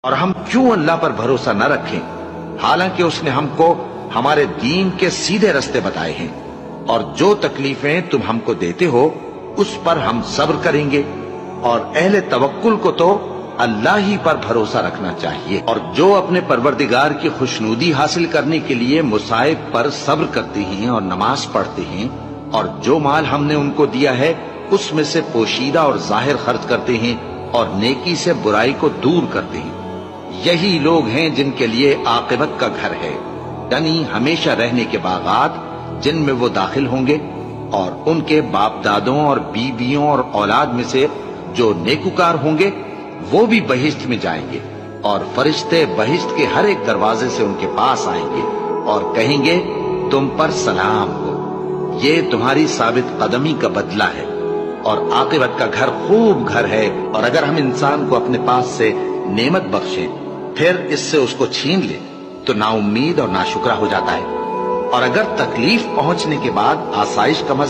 اور ہم کیوں اللہ پر بھروسہ نہ رکھیں حالانکہ اس نے ہم کو ہمارے دین کے سیدھے رستے بتائے ہیں، اور جو تکلیفیں تم ہم کو دیتے ہو اس پر ہم صبر کریں گے، اور اہل توکل کو تو اللہ ہی پر بھروسہ رکھنا چاہیے، اور جو اپنے پروردگار کی خوشنودی حاصل کرنے کے لیے مصائب پر صبر کرتے ہیں اور نماز پڑھتے ہیں، اور جو مال ہم نے ان کو دیا ہے اس میں سے پوشیدہ اور ظاہر خرچ کرتے ہیں اور نیکی سے برائی کو دور کرتے ہیں، یہی لوگ ہیں جن کے لیے عاقبت کا گھر ہے، یعنی ہمیشہ رہنے کے باغات جن میں وہ داخل ہوں گے، اور ان کے باپ دادوں اور بیویوں اور اولاد میں سے جو نیکوکار ہوں گے وہ بھی بہشت میں جائیں گے، اور فرشتے بہشت کے ہر ایک دروازے سے ان کے پاس آئیں گے اور کہیں گے تم پر سلام ہو، یہ تمہاری ثابت قدمی کا بدلہ ہے، اور عاقبت کا گھر خوب گھر ہے۔ اور اگر ہم انسان کو اپنے پاس سے نعمت بخشیں پھر اس سے اس کو چھین لے تو نا امید اور ناشکرا ہو جاتا ہے، اور اگر تکلیف پہنچنے کے بعد آسائش کا مزہ